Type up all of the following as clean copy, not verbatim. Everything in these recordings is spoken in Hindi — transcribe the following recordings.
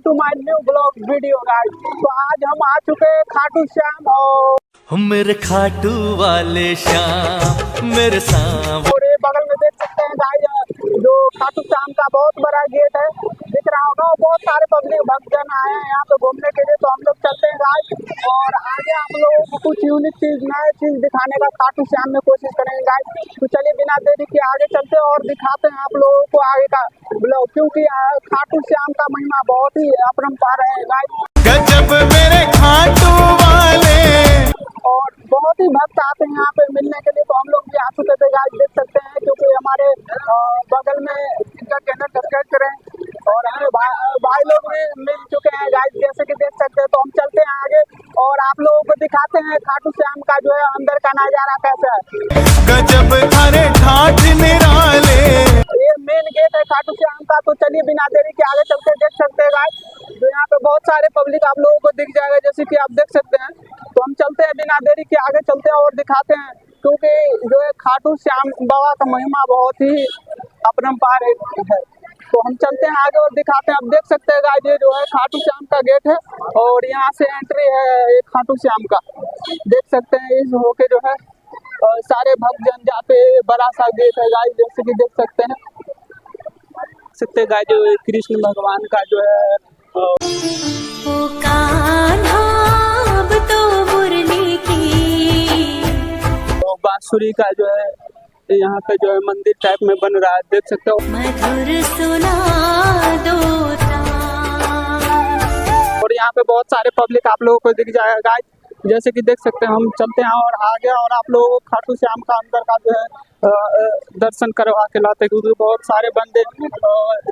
To my new blog video guys. तो आज हम आ चुके हैं खाटू श्याम और मेरे खाटू वाले श्याम मेरे साथ। और ये बगल में देख सकते हैं गाइस जो खाटू श्याम का बहुत बड़ा गेट है दिख रहा होगा। बहुत सारे पब्लिक भक्तजन आए हैं यहाँ पे घूमने के लिए। तो हम लोग चलते हैं गाइस और आगे आप लोगों को कुछ यूनिक चीज नए चीज दिखाने का खाटू श्याम में कोशिश करेंगे गाइस। तो चलिए बिना देरी के आगे चलते हैं और दिखाते हैं आप लोगों को आगे का ब्लॉग, क्योंकि खाटू श्याम का महिमा बहुत ही अपरंपार है गाइस। गजब मेरे खाटू वाले और बहुत ही भक्त आते हैं यहाँ पे मिलने के लिए। तो हम लोग भी आ चुके थे गाइस, देख सकते हैं, क्योंकि हमारे बगल में इनका कैनल सब्सक्राइब करें और हमें भाई लोग भी मिल चुके हैं गाइस, जैसे कि देख सकते हैं। तो हम चलते हैं आगे और आप लोगों को दिखाते हैं खाटू श्याम का जो है अंदर का नजारा कैसा है। गजब थारे ठाठ निराले। ये मेन गेट है खाटू श्याम का। तो चलिए बिना देरी के आगे चलते देख सकते हैं गाइस, जो यहाँ पे बहुत सारे पब्लिक आप लोगों को दिख जाएगा जैसे कि आप देख सकते हैं। तो हम चलते हैं बिना देरी के आगे चलते हैं और दिखाते हैं, क्योंकि जो है खाटू श्याम बाबा का महिमा बहुत ही अपरंपार है। तो हम चलते हैं आगे और दिखाते हैं। अब देख सकते हैं गाइस ये जो है खाटू श्याम का गेट है और यहाँ से एंट्री है एक खाटू श्याम का। देख सकते हैं इस होके जो है सारे भक्तजन जाते हैं। बड़ा सा गेट है गाइस, जैसे कि देख सकते हैं गाइस जो कृष्ण भगवान का जो है तो बांसुरी का जो है यहाँ पे जो है मंदिर टाइप में बन रहा है, देख सकते हो। मधुर सुना दो और यहाँ पे बहुत सारे पब्लिक आप लोगों को दिख जाएगा गाइस, जैसे कि देख सकते हैं। हम चलते हैं और आगे और आप लोगों को खाटू श्याम का अंदर का जो है दर्शन करवा के लाते, क्योंकि बहुत सारे बंदे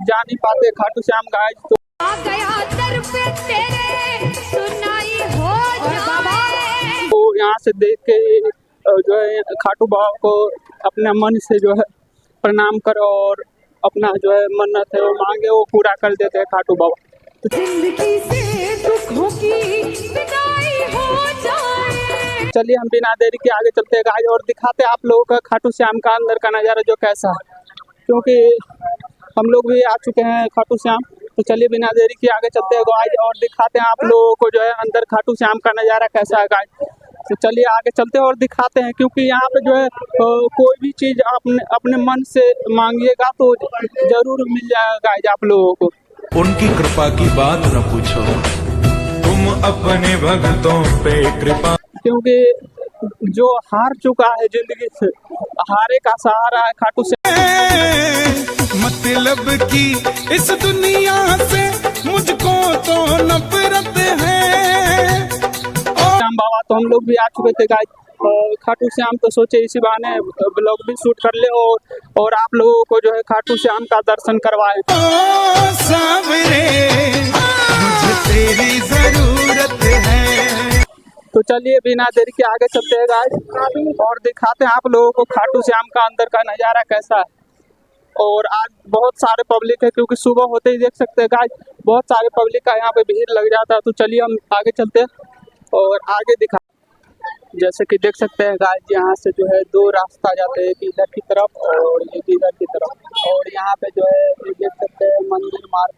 जा नहीं पाते खाटू श्याम गाइस। तो आ गया दर पे तेरे सुनाई हो जाए। तो यहाँ से देख के जो है खाटू बाबा को अपने मन से जो है प्रणाम करो और अपना जो है मन्नत है वो मांगे वो पूरा कर देते हैं खाटू बाबा। जिंदगी से दुखों की विदाई हो जाए। चलिए हम बिना देरी के आगे चलते हैं गाइस और दिखाते हैं आप लोगों का खाटू श्याम का अंदर का नज़ारा जो कैसा है, क्योंकि हम लोग भी आ चुके हैं खाटू श्याम। तो चलिए बिना देरी के आगे चलते हैं गाइस और दिखाते हैं आप लोगों को जो है अंदर खाटू श्याम का नज़ारा कैसा है गाइस। तो चलिए आगे चलते हैं और दिखाते हैं, क्योंकि यहाँ पे जो है कोई भी चीज़ अपने मन से मांगिएगा तो जरूर मिल जाएगा गाइस आप लोगों को। उनकी कृपा की बात न पूछो, तुम अपने भक्तों पे कृपा। क्योंकि जो हार चुका है जिंदगी से, हारे का सहारा है खाटू श्याम। मतलब की इस दुनिया से मुझको तो नफरत है। श्याम बाबा तो हम लोग भी आ चुके थे गाइस खाटू श्याम। तो सोचे इसी बहाने ब्लॉग भी शूट कर ले और आप लोगों को जो है खाटू श्याम का दर्शन करवाए। सावरे मुझे तेरी जरूरत है। तो चलिए बिना देरी के आगे चलते हैं गाइस और दिखाते हैं आप लोगों को खाटू श्याम का अंदर का नज़ारा कैसा है। और आज बहुत सारे पब्लिक है, क्योंकि सुबह होते ही देख सकते हैं गाइस बहुत सारे पब्लिक का यहाँ पे भीड़ लग जाता है। तो चलिए हम आगे चलते हैं और आगे दिखा, जैसे कि देख सकते हैं गाइस यहाँ से जो है दो रास्ता जाते हैं, एक इधर की तरफ और एक इधर की तरफ। और यहाँ पे जो है देख सकते हैं मंदिर मार्ग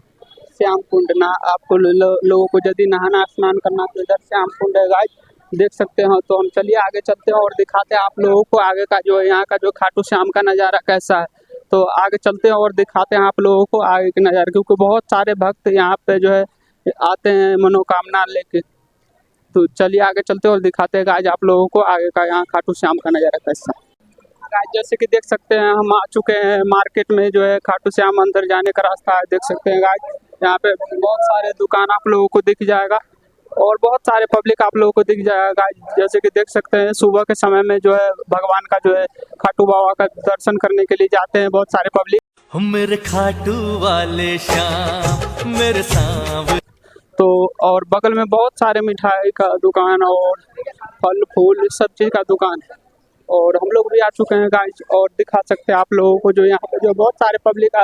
श्याम कुंड ना। आपको लोगों को यदि नहाना स्नान करना तो इधर श्याम कुंड है गाइस, देख सकते हैं। तो हम चलिए आगे चलते हैं और दिखाते हैं आप लोगों को आगे का जो है यहाँ का जो खाटू श्याम का नज़ारा कैसा है। तो आगे चलते हैं और दिखाते हैं आप लोगों को आगे के नज़ारे, क्योंकि बहुत सारे भक्त यहाँ पे जो है आते हैं मनोकामना लेके। तो चलिए आगे चलते हैं और दिखाते हैं आज आप लोगों को आगे का यहाँ खाटू श्याम का नज़ारा कैसा है। जैसे कि देख सकते हैं हम आ चुके हैं मार्केट में, जो है खाटू श्याम अंदर जाने का रास्ता है, देख सकते हैं गाइस। यहाँ पे बहुत सारे दुकान आप लोगों को दिख जाएगा और बहुत सारे पब्लिक आप लोगों को दिख जाएगा गाइस। जैसे कि देख सकते हैं सुबह के समय में जो है भगवान का जो है खाटू बाबा का दर्शन करने के लिए जाते हैं बहुत सारे पब्लिक। मेरे खाटू वाले श्याम मेरे साथ। तो और बगल में बहुत सारे मिठाई का दुकान और फल फूल सब चीज़ का दुकान है। और हम लोग भी आ चुके हैं गाइस और दिखा सकते हैं आप लोगों को जो यहाँ पे जो बहुत सारे पब्लिक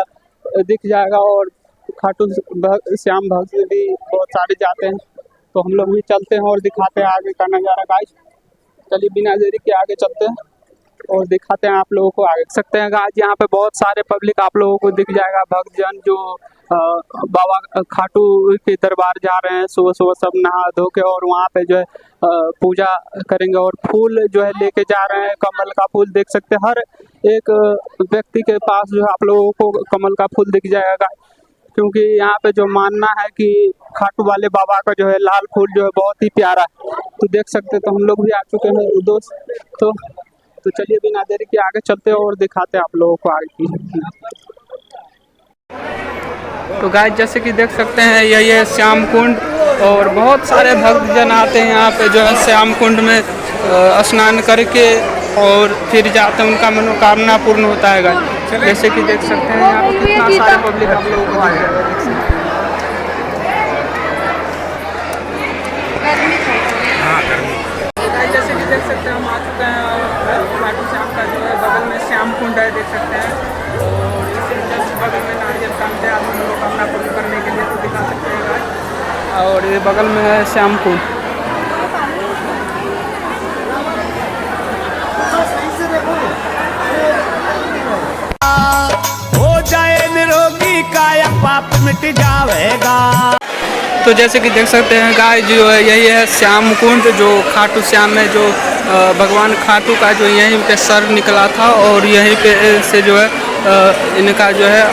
दिख जाएगा और खाटू श्याम भक्त भी बहुत सारे जाते हैं। तो हम लोग भी चलते हैं और दिखाते हैं आगे का नज़ारा गाइस। चलिए बिना देरी के आगे चलते हैं और दिखाते हैं आप लोगों को। आगे देख सकते हैं गाइस यहाँ पे बहुत सारे पब्लिक आप लोगों को दिख जाएगा, भक्तजन जो बाबा खाटू के दरबार जा रहे हैं सुबह सुबह सब नहा धो के, और वहाँ पे जो है पूजा करेंगे और फूल जो है लेके जा रहे हैं। कमल का फूल देख सकते हैं, हर एक व्यक्ति के पास जो है आप लोगों को कमल का फूल दिख जाएगा, क्योंकि यहाँ पे जो मानना है कि खाटू वाले बाबा का जो है लाल फूल जो है बहुत ही प्यारा है। तो देख सकते हैं, तो हम लोग भी आ चुके हैं दोस्त। तो चलिए बिना देरी के आगे चलते हैं और दिखाते हैं आप लोगों को आगे की। तो गाइस जैसे कि देख सकते हैं यही है श्याम कुंड, और बहुत सारे भक्तजन आते हैं यहाँ पे जो है श्याम कुंड में स्नान करके और फिर जाते हैं, उनका मनोकामना पूर्ण होता है गाइस। जैसे कि देख सकते हैं यहाँ पे कितना सारे पब्लिक आप लोगों को आए हैं। जैसे कि देख सकते हैं हम आ चुके हैं खाटू श्याम का जो है बगल में श्याम कुंड है, देख सकते हैं, और इसी जस्ट बगल में नारियल काटते हैं आप मनोकामना पूर्ण करने के लिए, तो दिखा सकते हैं गाइस। और ये बगल में है श्याम कुंड। हो जाए निरोगी काया पाप मिट जाएगा। तो जैसे कि देख सकते हैं गाइस जो है यही है श्याम कुंड, जो खाटू श्याम में जो भगवान खाटू का जो यहीं पे सर निकला था, और यहीं पे से जो है इनका जो है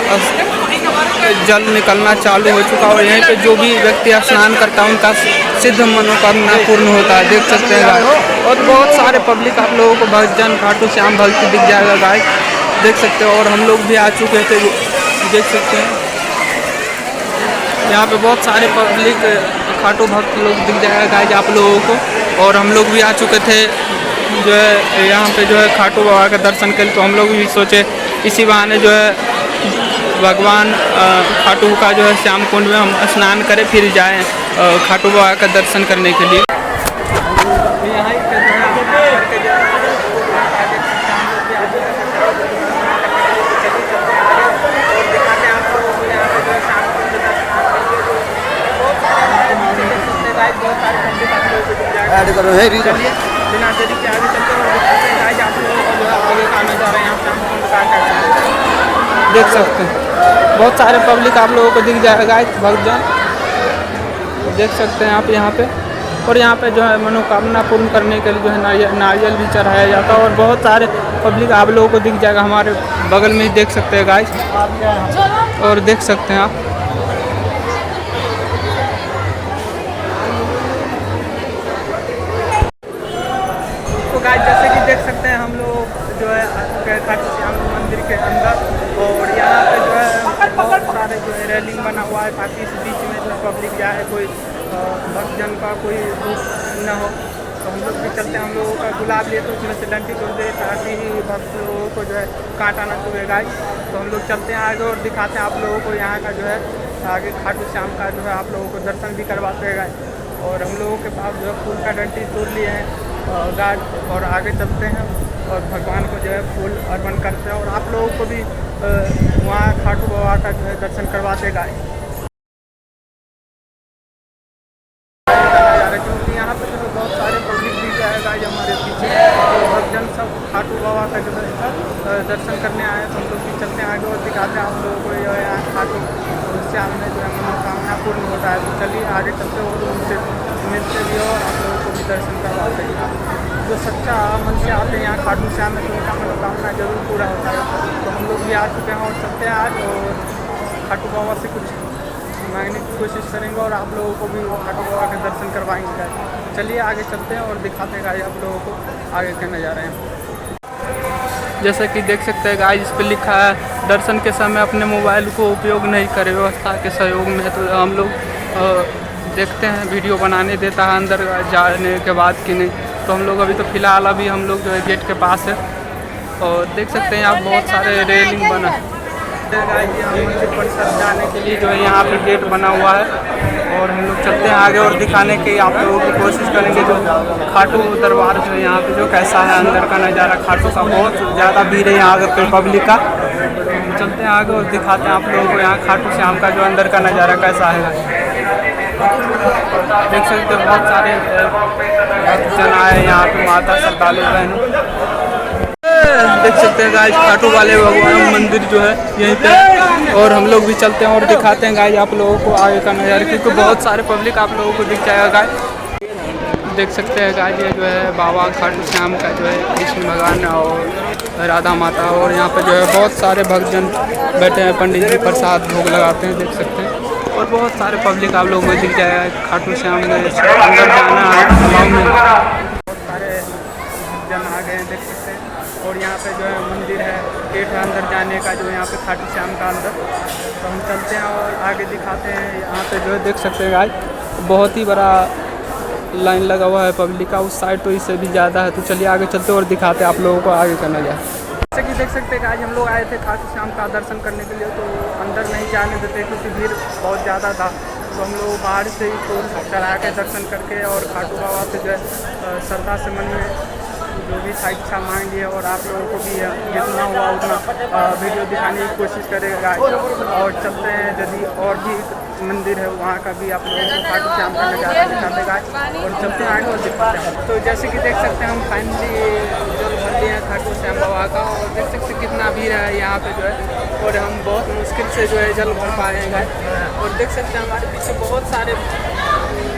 जल निकलना चालू हो चुका, और यहीं पे जो भी व्यक्ति स्नान करता है उनका सिद्ध मनोकामना पूर्ण होता है, देख सकते हैं गाइस। और बहुत सारे पब्लिक आप लोगों को भक्तजन खाटू श्याम भक्ति दिख जाएगा गाइस, देख सकते हैं। और हम लोग भी आ चुके थे, देख सकते हैं यहाँ पे बहुत सारे पब्लिक खाटू भक्त लोग दिख जाएगा गाइस आप लोगों को। और हम लोग भी आ चुके थे जो है यहाँ पे जो है खाटू बाबा का दर्शन के लिए, तो हम लोग भी सोचे इसी बहाने जो है भगवान खाटू का जो है श्याम कुंड में हम स्नान करें, फिर जाएं खाटू बाबा का दर्शन करने के लिए। बिना देरी के आगे चलते हैं और दिखाते हैं गाइस आप लोगों को जो है आगे का नज़ारा यहाँ श्याम कुंड का कैसा देख सकते हैं। बहुत सारे पब्लिक आप लोगों को दिख जाएगा गाइस भक्तजन, देख सकते हैं आप यहाँ पे। और यहाँ पे जो है मनोकामना पूर्ण करने के लिए जो है नारियल भी चढ़ाया जाता है, और बहुत सारे पब्लिक आप लोगों को दिख जाएगा हमारे बगल में ही, देख सकते हैं गाइस। और देख सकते हैं आप गाइस जैसे कि देख सकते हैं हम लोग जो है खाटू श्याम मंदिर के अंदर, और यहाँ पे जो है बहुत सारे जो है रेलिंग बना हुआ है ताकि इस बीच में जो पब्लिक जाए कोई भक्तजन का कोई दुख न हो। तो हम लोग भी चलते हैं, हम लोगों का गुलाब लिए तो उसमें से डंडी तोड़ दे ताकि भक्त लोगों को जो है कांटा ना चुभे गाइस। तो हम लोग चलते हैं आगे और दिखाते हैं आप लोगों को यहाँ का जो है आगे खाटू श्याम का जो है आप लोगों को दर्शन भी करवाते हैं गाइस। और हम लोगों के पास जो है फूल का डंडी तोड़ लिए हैं गार्ड, और आगे चलते हैं और भगवान को जो है फूल अर्पण करते हैं, और आप लोगों को भी वहाँ खाटू बाबा का जो है दर्शन करवाते गाइस। क्योंकि यहाँ पर जो है बहुत सारे पब्लिक भी जाएगा हमारे पीछे, तो भक्तजन सब खाटू बाबा का जो है दर्शन करने आए। तो हम लोग भी चलते हैं आगे और दिखाते हैं आप लोगों को जो है यहाँ खाटू श्याम में जो है मनोकामना पूर्ण होता है। तो चलिए आगे चलते और उनसे मिलते भी और आप लोगों को भी दर्शन करवाते हैं। जो सच्चा मन से आते हैं यहाँ खाटू श्याम में तो उनका मनोकामना जरूर पूरा होता है। तो हम लोग भी आ चुके हैं और चलते हैं आज और खाटू बाबा से कुछ मांगने की कोशिश करेंगे, और आप लोगों को भी खाटू बाबा के दर्शन करवाएंगे। चलिए आगे चलते हैं और दिखाते हैं गाइस आप लोगों को आगे के नज़ारे हैं। जैसा कि देख सकते हैं गाइस इस पर लिखा है दर्शन के समय अपने मोबाइल को उपयोग नहीं करें, व्यवस्था के सहयोग में। तो हम लोग देखते हैं वीडियो बनाने देता है अंदर जाने के बाद कि नहीं। तो हम लोग अभी तो फ़िलहाल अभी हम लोग जो है गेट के पास है, और देख सकते हैं यहाँ बहुत सारे रेलिंग बना है मंदिर परिसर जाने के लिए जो है यहाँ पे गेट बना हुआ है। और हम लोग चलते हैं आगे और दिखाने की आप लोगों की कोशिश करेंगे जो खाटू दरबार जो है यहाँ पे जो कैसा है अंदर का नज़ारा। खाटू का बहुत ज़्यादा भीड़ है यहाँ पे पब्लिक का। चलते हैं आगे और दिखाते हैं आप लोगों को यहाँ खाटू श्याम का जो अंदर का नज़ारा कैसा है। देख सकते हैं बहुत सारे जन आए यहाँ पे, माता श्रद्धालु बहन। देख सकते हैं गाइस खाटू वाले भगवान मंदिर जो है यहीं पे, और हम लोग भी चलते हैं और दिखाते हैं गाइस आप लोगों को आगे का नज़ारा, क्योंकि बहुत सारे पब्लिक आप लोगों को दिख जाएगा गाइस। देख सकते हैं गाइस ये जो है बाबा खाटू श्याम का जो है कृष्ण भगवान और राधा माता, और यहाँ पे जो है बहुत सारे भक्तजन बैठे हैं, पंडित जी प्रसाद भोग लगाते हैं देख सकते हैं, और बहुत सारे पब्लिक आप लोगों को दिख जाएगा। खाटू श्याम में अंदर जाना अलाउ में बहुत सारे जन आ गए हैं देख सकते हैं, और यहाँ पे जो है मंदिर है, गेट है अंदर जाने का जो यहाँ पे खाटू श्याम का अंदर। तो हम चलते हैं और आगे दिखाते हैं। यहाँ पे जो है देख सकते हैं गाइस बहुत ही बड़ा लाइन लगा हुआ है पब्लिक का, उस साइड तो इससे भी ज़्यादा है। तो चलिए आगे चलते हैं और दिखाते हैं आप लोगों को आगे का नज़ारा। जैसे कि देख सकते हैं आज हम लोग आए थे खाटू श्याम का दर्शन करने के लिए, तो अंदर नहीं जाने देते क्योंकि भीड़ बहुत ज़्यादा था। तो हम लोग बाहर से ही टोल करा के दर्शन करके और खाटू बाबा से जो है श्रद्धा से मन में जो भी था इच्छा मांगी है, और आप लोगों को भी जितना हुआ उतना वीडियो दिखाने की कोशिश करेगा। और चलते हैं यदि और भी मंदिर है वहाँ का भी आप लोगों को खाटू श्याम का नज़ारा दिखाते गाइस, और चलते हैं आगे और दिखाते हैं। तो जैसे कि देख सकते हैं हम फाइनली जल भर लिए हैं खाटू श्याम बाबा का, और देख सकते हैं कितना भीड़ है यहाँ पे जो है, और हम बहुत मुश्किल से जो है जल भर पाए हैं। और देख सकते हैं हमारे पीछे बहुत सारे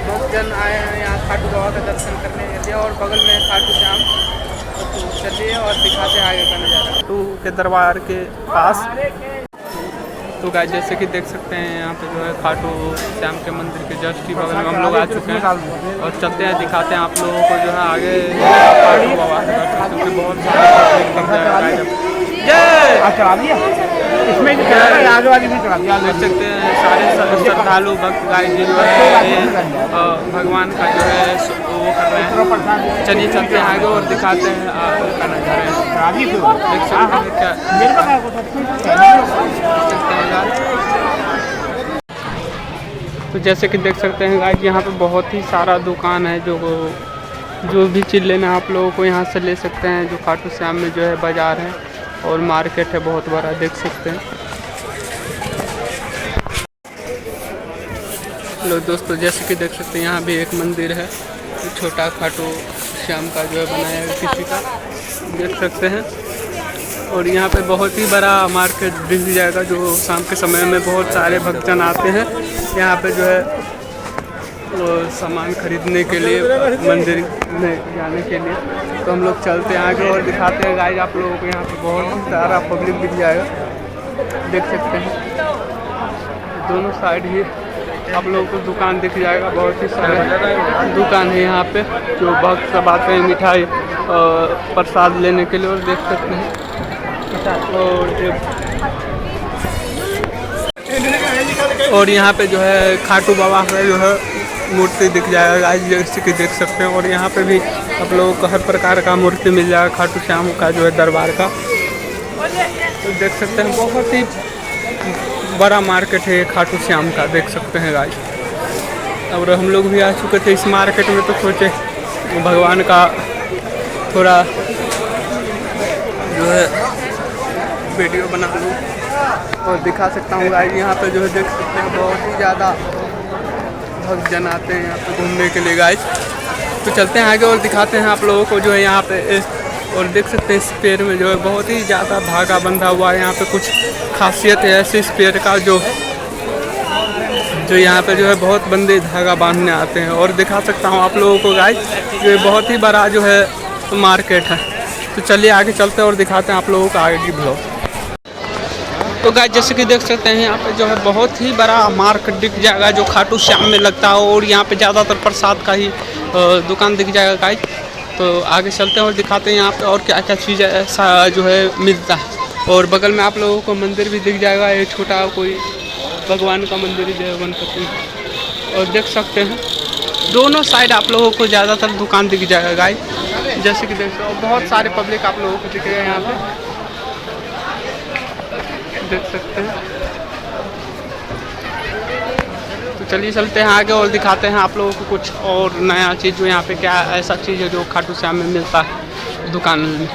भक्तजन आए हैं यहाँ खाटू बाबा का दर्शन करने के लिए, और बगल में खाटू श्याम। तो चलिए और दिखाते हैं आगे का नज़ारा खाटू के दरबार के पास। तो गाइस जैसे कि देख सकते हैं यहाँ पे जो है खाटू श्याम के मंदिर के जस्ट ही बगल में हम लोग आ चुके हैं, और चलते हैं दिखाते हैं आप लोगों को जो है आगे खाटू बाबा के दर्शन, क्योंकि बहुत सारे इसमें देख सकते हैं सारे श्रद्धालु भक्त गाइस जो है भगवान का जो है वो कर रहे हैं। चलिए चलते हैं आगे और दिखाते हैं आपका नज़ारा। देख सकते हैं तो जैसे कि देख सकते हैं गाइस यहाँ पे बहुत ही सारा दुकान है, जो भी चीज़ लेना आप लोगों को यहाँ से ले सकते हैं। जो खाटू श्याम में जो है बाज़ार है और मार्केट है बहुत बड़ा देख सकते हैं। लो दोस्तों जैसे कि देख सकते हैं यहाँ भी एक मंदिर है, छोटा खाटू श्याम का जो है बनाया है किसी का देख सकते हैं, और यहाँ पे बहुत ही बड़ा मार्केट दिख जाएगा, जो शाम के समय में बहुत सारे भक्तजन आते हैं यहाँ पे जो है वो सामान खरीदने के लिए, मंदिर में जाने के लिए। तो हम लोग चलते हैं आगे और दिखाते हैं गाइस आप लोगों को। यहाँ पे बहुत सारा पब्लिक दिख जाएगा देख सकते हैं, दोनों साइड ही आप लोगों को दुकान दिख जाएगा। बहुत ही सारे दुकान है यहाँ पे, जो भक्त सब आते हैं मिठाई प्रसाद लेने के लिए, और देख सकते हैं। और यहाँ पे जो है खाटू बाबा का जो है मूर्ति दिख जाएगा जैसे कि देख सकते हैं, और यहाँ पे भी आप लोगों को हर प्रकार का मूर्ति मिल जाएगा खाटू श्याम का जो है दरबार का। तो देख सकते हैं बहुत ही बड़ा मार्केट है खाटू श्याम का देख सकते हैं गाइस। और हम लोग भी आ चुके थे इस मार्केट में, तो सोचे भगवान का थोड़ा जो है वीडियो बना लूँ और दिखा सकता हूँ गाइस। यहाँ पे जो है देख सकते हैं बहुत ही ज़्यादा भक्तजन आते हैं यहाँ पे घूमने के लिए गाइस। तो चलते हैं आगे और दिखाते हैं आप लोगों को जो है यहाँ पे। और देख सकते हैं इस पेड़ में जो है बहुत ही ज़्यादा धागा बंधा हुआ है। यहाँ पे कुछ खासियत है ऐसे इस पेड़ का, जो यहाँ पे जो है बहुत बंदे धागा बांधने आते हैं। और दिखा सकता हूँ आप लोगों को गाइस, ये बहुत ही बड़ा जो है मार्केट है। तो चलिए आगे चलते हैं और दिखाते हैं आप लोगों को आगे की ब्लॉग। तो गाइस जैसे कि देख सकते हैं यहाँ पे जो है बहुत ही बड़ा मार्केट दिख जाएगा, जो खाटू श्याम में लगता है, और यहाँ पे ज़्यादातर प्रसाद का ही दुकान दिख जाएगा गाइस। तो आगे चलते हैं और दिखाते हैं यहाँ पे और क्या क्या चीज़ ऐसा जो है मिलता है। और बगल में आप लोगों को मंदिर भी दिख जाएगा, एक छोटा कोई भगवान का मंदिर जो है गणपति। और देख सकते हैं दोनों साइड आप लोगों को ज़्यादातर दुकान दिख जाएगा गाइस, जैसे कि देख सकते हो बहुत सारे पब्लिक आप लोगों को दिखेगा यहाँ पे देख सकते हैं। तो चलिए चलते हैं आगे और दिखाते हैं आप लोगों को कुछ और नया चीज़, जो यहाँ पे क्या ऐसा चीज़ है जो खाटू श्याम में मिलता है दुकान में।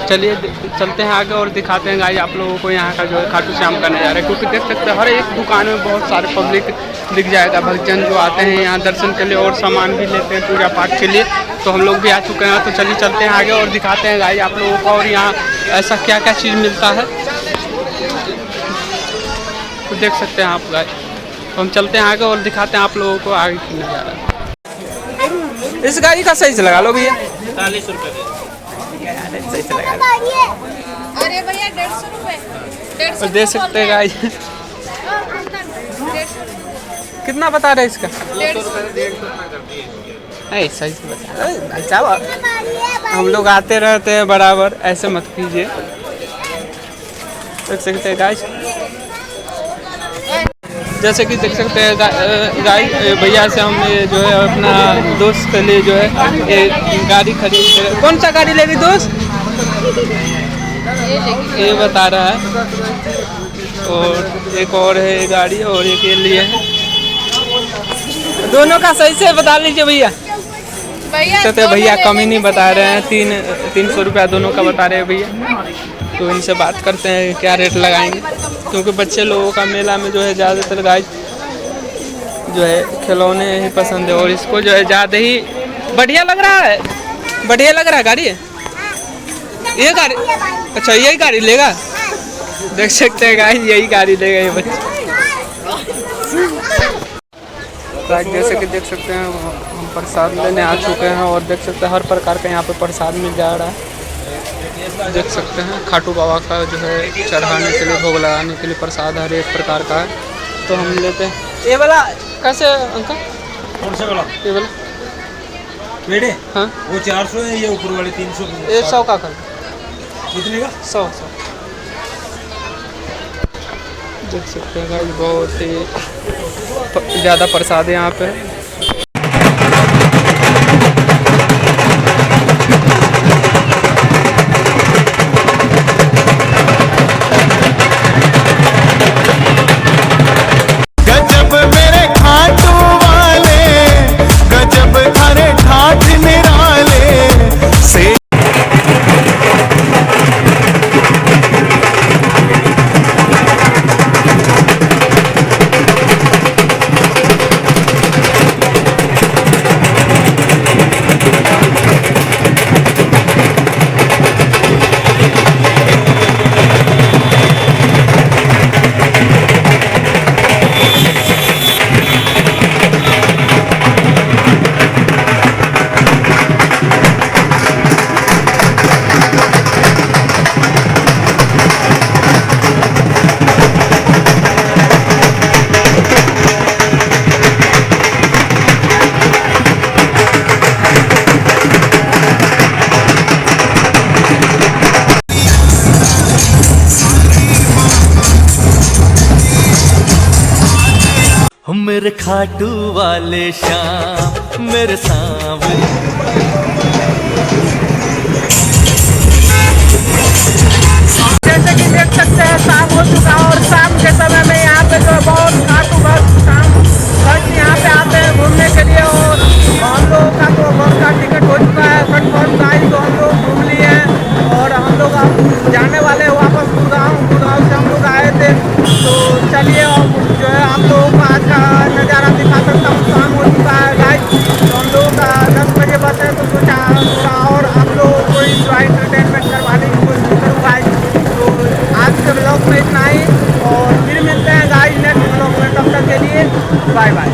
चलिए चलते हैं आगे और दिखाते हैं गाइस आप लोगों को यहाँ का जो है खाटू श्याम का नज़ारा, क्योंकि देख सकते हैं हर एक दुकान में बहुत सारे पब्लिक दिख जाएगा भक्तजन जो आते हैं यहाँ दर्शन के लिए और सामान भी लेते हैं पूजा पाठ के लिए। तो हम लोग भी आ चुके हैं, तो चलिए चलते हैं आगे और दिखाते हैं गाइस आप लोगों को और यहाँ ऐसा क्या क्या चीज़ मिलता है, तो देख सकते हैं आप गाइस। तो हम चलते हैं आगे और दिखाते हैं आप लोगों को आगे की नज़ारा। इस गाड़ी का सही से लगा लो भैया, 40 रुपये। सही से लगा लो। अरे भैया 150 रुपए, तो दे सकते हैं गाइस। कितना बता रहे इसका? 150 सही से बता भाई साहब, हम लोग आते रहते हैं बराबर, ऐसे मत कीजिए। देख सकते हैं गाइस, जैसे कि देख सकते हैं गाइस भैया से हम जो है अपना दोस्त के लिए जो है एक गाड़ी खरीद रहे। कौन सा गाड़ी लेगी दोस्त? ये बता रहा है, और एक और है गाड़ी और एक ये लिए है। दोनों का सही से बता लीजिए भैया। कहते भैया कम ही नहीं बता रहे हैं, 300 रुपया दोनों का बता रहे हैं भैया। तो इनसे बात करते हैं क्या रेट लगाएंगे, क्योंकि बच्चे लोगों का मेला में जो है ज़्यादातर गाइस जो है खिलौने ही पसंद है, और इसको जो है ज़्यादा ही बढ़िया लग रहा है। बढ़िया लग रहा है गाड़ी है ये गाड़ी। अच्छा यही गाड़ी लेगा, देख सकते हैं गाइस यही गाड़ी लेगा ये बच्चे। जैसे कि देख सकते हैं हम प्रसाद लेने आ चुके हैं, और देख सकते हैं हर प्रकार का यहाँ पे प्रसाद मिल जा रहा है। देख सकते हैं खाटू बाबा का जो है चढ़ाने के लिए, भोग लगाने के लिए प्रसाद हर एक प्रकार का है। तो हम लेते हैं ये वाला। कैसे अंकल? कौन सा वाला? ये वाला पेड़े? हाँ वो 400 है, ये ऊपर वाले 300। ये 100 का कर, कितने का? 100। देख सकते हैं भाई बहुत ही ज़्यादा प्रसाद है यहाँ पे। गजब मेरे खाटू वाले, गजब थारे ठाठ निराले से। मेरे खाटू वाले श्याम मेरे सांवरे। जैसे कि देख सकते हैं शाम हो चुका है, और शाम के समय में यहाँ पे जो बहुत खाटू भक्त यहाँ पे आते हैं घूमने के लिए। और हम लोगों का तो बस का टिकट हो चुका है कन्फर्म गाइस, तो हम लोग घूम लिए हैं और हम लोग अब जाने वाले हैं वापस गुड़गांव से हम लोग आए थे। तो चलिए अब जो है आप लोगों को आज का नज़ारा दिखा सकता हूँ। शाम हो चुका है गाइस, तो हम लोगों का 10 बजे बस है, तो सोचा थोड़ा और आप लोगों को इंजॉय एंटरटेनमेंट करवाने की कोशिश करूँ गाइस। तो आज के ब्लॉग में इतना ही, और फिर मिलते हैं गाइस नेक्स्ट ब्लॉग में। तब तक के लिए बाय बाय।